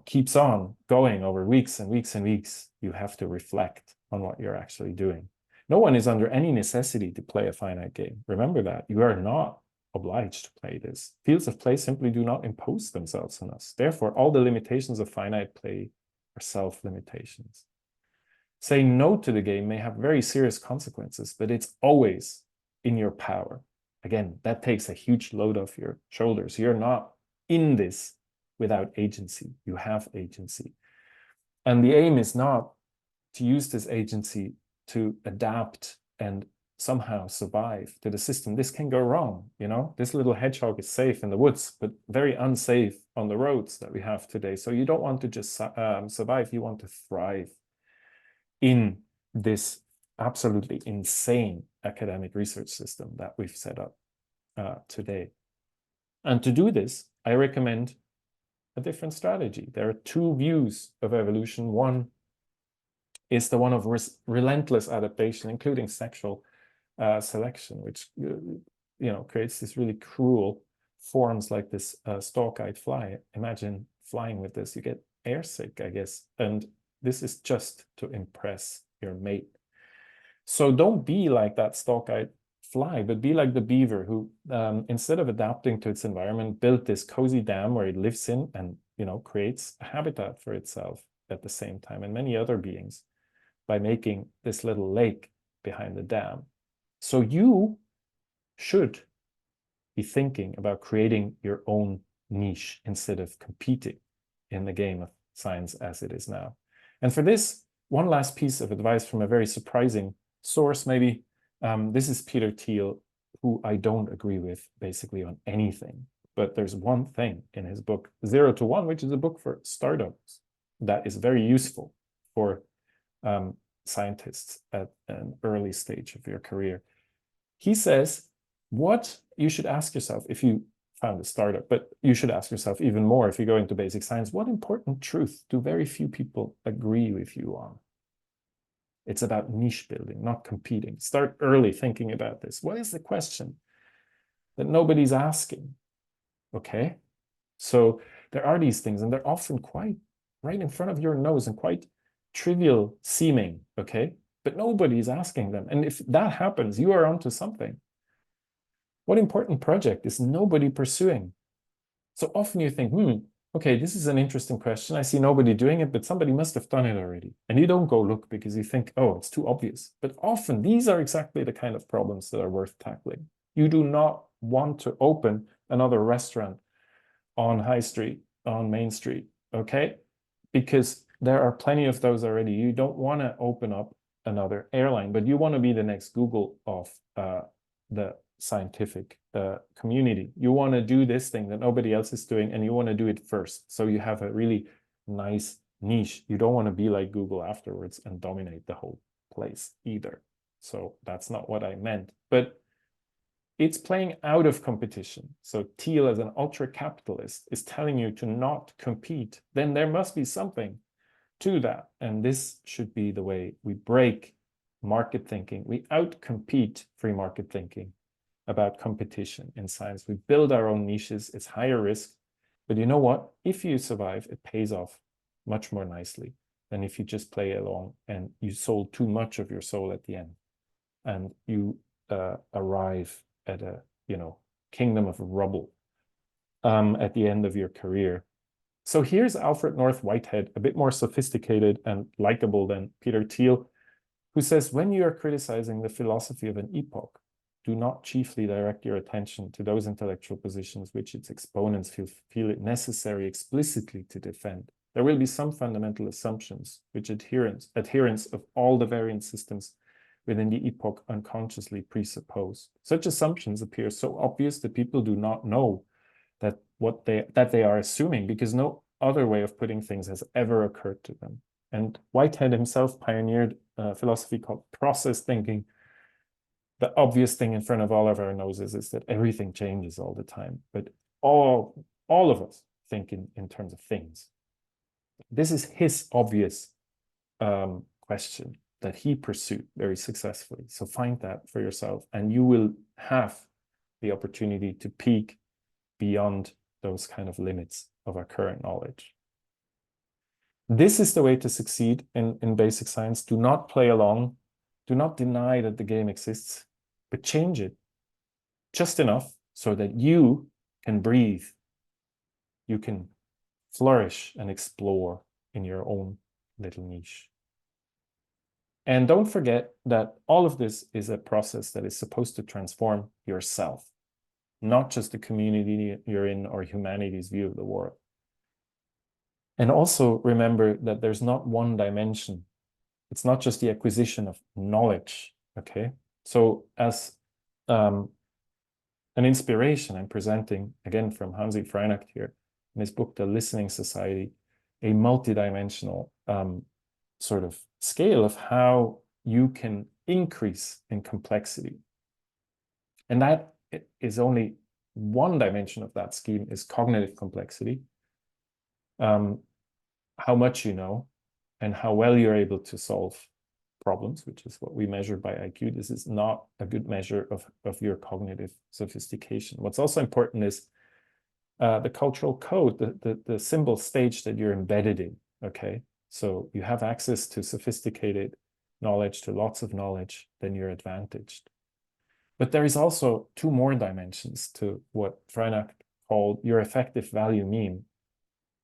keeps on going over weeks and weeks and weeks, you have to reflect on what you're actually doing. No one is under any necessity to play a finite game. Remember that. You are not obliged to play this. Fields of play simply do not impose themselves on us. Therefore, all the limitations of finite play are self-limitations. Saying no to the game may have very serious consequences, but it's always in your power. Again, that takes a huge load off your shoulders. You're not in this without agency. You have agency. And the aim is not to use this agency to adapt and somehow survive to the system. This can go wrong, This little hedgehog is safe in the woods, but very unsafe on the roads that we have today. So you don't want to just survive, you want to thrive in this absolutely insane academic research system that we've set up today. And to do this, I recommend a different strategy. There are two views of evolution. One is the one of relentless adaptation, including sexual selection, which creates this really cruel forms like this stalk-eyed fly. Imagine flying with this. You get airsick, I guess. And this is just to impress your mate. So don't be like that stalk-eyed fly, but be like the beaver who, instead of adapting to its environment, built this cozy dam where it lives in and, creates a habitat for itself at the same time, and many other beings, by making this little lake behind the dam. So you should be thinking about creating your own niche instead of competing in the game of science as it is now. And for this, one last piece of advice from a very surprising source, maybe. This is Peter Thiel, who I don't agree with basically on anything. But there's one thing in his book, 0 to 1, which is a book for startups, that is very useful for scientists at an early stage of your career. He says, what you should ask yourself if you found a startup, but you should ask yourself even more if you go into basic science, what important truth do very few people agree with you on? It's about niche building, not competing. Start early thinking about this. What is the question that nobody's asking? Okay, so there are these things, and they're often quite right in front of your nose and quite trivial seeming, okay? But nobody's asking them. And if that happens, you are onto something. What important project is nobody pursuing? So often you think, okay, this is an interesting question. I see nobody doing it, but somebody must have done it already. And you don't go look because you think, oh, it's too obvious. But often these are exactly the kind of problems that are worth tackling. You do not want to open another restaurant on High Street, on Main Street, okay? Because there are plenty of those already. You don't want to open up another airline, but you want to be the next Google of the scientific community. You want to do this thing that nobody else is doing, and you want to do it first. So you have a really nice niche. You don't want to be like Google afterwards and dominate the whole place either. So that's not what I meant. But it's playing out of competition. So Thiel, as an ultra-capitalist, is telling you to not compete. Then there must be something to that. And this should be the way we break market thinking. We outcompete free market thinking about competition in science. We build our own niches. It's higher risk. But you know what? If you survive, it pays off much more nicely than if you just play along and you sold too much of your soul at the end. And you arrive at a kingdom of rubble at the end of your career. So here's Alfred North Whitehead, a bit more sophisticated and likable than Peter Thiel, who says, when you are criticizing the philosophy of an epoch, do not chiefly direct your attention to those intellectual positions which its exponents feel it necessary explicitly to defend. There will be some fundamental assumptions which adherents of all the variant systems within the epoch unconsciously presuppose. Such assumptions appear so obvious that people do not know that they are assuming, because no other way of putting things has ever occurred to them. And Whitehead himself pioneered a philosophy called process thinking. The obvious thing in front of all of our noses is that everything changes all the time, but all of us think in terms of things. This is his obvious question that he pursued very successfully. So find that for yourself, and you will have the opportunity to peak beyond those kind of limits of our current knowledge. This is the way to succeed in basic science. Do not play along. Do not deny that the game exists, but change it just enough so that you can breathe. You can flourish and explore in your own little niche. And don't forget that all of this is a process that is supposed to transform yourself, not just the community you're in or humanity's view of the world. And also remember that there's not one dimension. It's not just the acquisition of knowledge, okay? So as an inspiration, I'm presenting, again, from Hansi Freinacht here, in his book, The Listening Society, a multidimensional sort of scale of how you can increase in complexity. And that is only one dimension of that scheme is cognitive complexity, how much you know and how well you're able to solve problems, which is what we measure by IQ. This is not a good measure of your cognitive sophistication. What's also important is the cultural code, the symbol stage that you're embedded in, okay? So you have access to sophisticated knowledge, to lots of knowledge, then you're advantaged. But there is also two more dimensions to what Freitag called your effective value mean,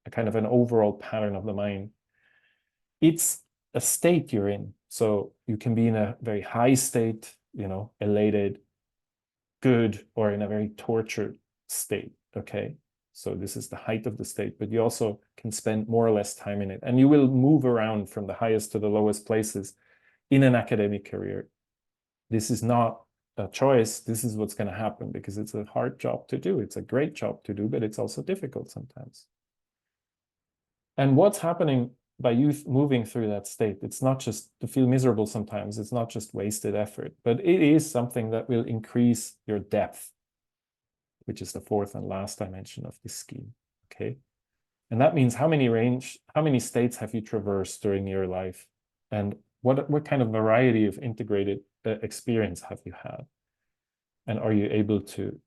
a kind of an overall pattern of the mind. It's a state you're in. So you can be in a very high state, elated, good, or in a very tortured state, okay? So this is the height of the state, but you also can spend more or less time in it. And you will move around from the highest to the lowest places in an academic career. This is not a choice. This is what's going to happen because it's a hard job to do. It's a great job to do, but it's also difficult sometimes. And what's happening by you moving through that state, it's not just to feel miserable sometimes. It's not just wasted effort, but it is something that will increase your depth, which is the fourth and last dimension of this scheme, okay? And that means how many states have you traversed during your life? And what kind of variety of integrated experience have you had? And are you able to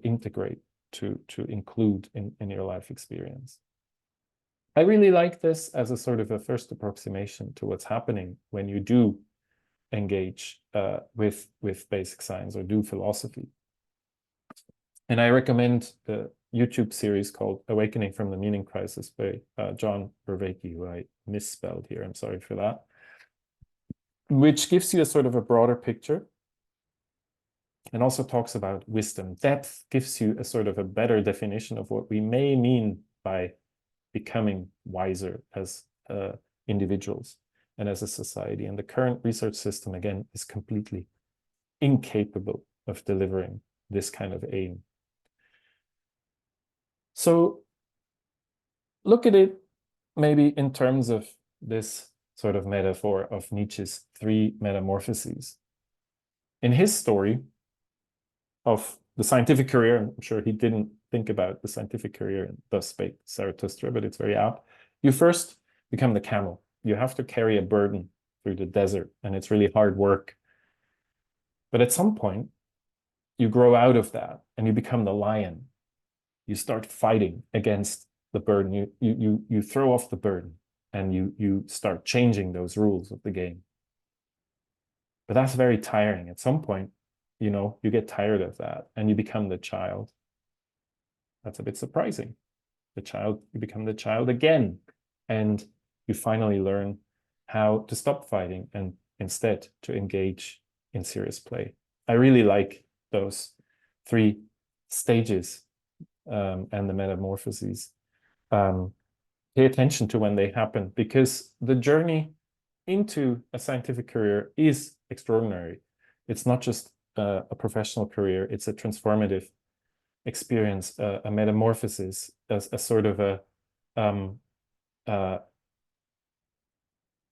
integrate, to include in your life experience? I really like this as a sort of a first approximation to what's happening when you do engage with basic science or do philosophy. And I recommend the YouTube series called Awakening from the Meaning Crisis by John Vervaeke, who I misspelled here. I'm sorry for that. Which gives you a sort of a broader picture and also talks about wisdom. Depth gives you a sort of a better definition of what we may mean by becoming wiser as individuals and as a society. And the current research system, again, is completely incapable of delivering this kind of aim. So look at it maybe in terms of this sort of metaphor of Nietzsche's three metamorphoses. In his story of the scientific career, I'm sure he didn't think about the scientific career and thus spake Zarathustra, but it's very apt. You first become the camel. You have to carry a burden through the desert, and it's really hard work. But at some point, you grow out of that and you become the lion. You start fighting against the burden. You throw off the burden and you start changing those rules of the game. But that's very tiring. At some point, you get tired of that and you become the child. That's a bit surprising. You become the child again, and you finally learn how to stop fighting and instead to engage in serious play. I really like those three stages and the metamorphoses. Pay attention to when they happen, because the journey into a scientific career is extraordinary. It's not just a professional career, it's a transformative experience, a metamorphosis, a sort of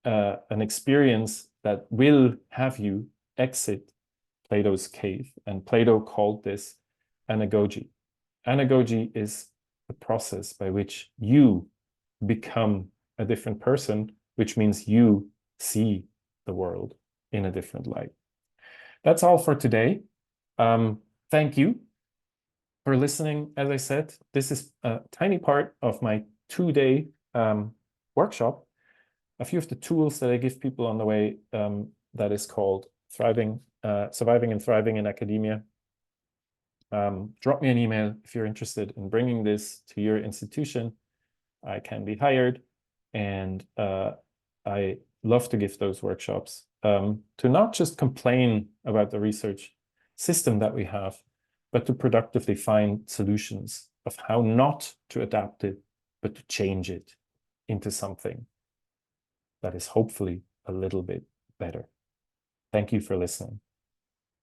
an experience that will have you exit Plato's cave. And Plato called this anagogy. Anagogy is the process by which you become a different person, which means you see the world in a different light. That's all for today. Thank you for listening. As I said, this is a tiny part of my 2-day workshop. A few of the tools that I give people on the way, that is called Surviving and Thriving in Academia. Drop me an email if you're interested in bringing this to your institution. I can be hired, and I love to give those workshops to not just complain about the research system that we have, but to productively find solutions of how not to adapt it, but to change it into something that is hopefully a little bit better. Thank you for listening.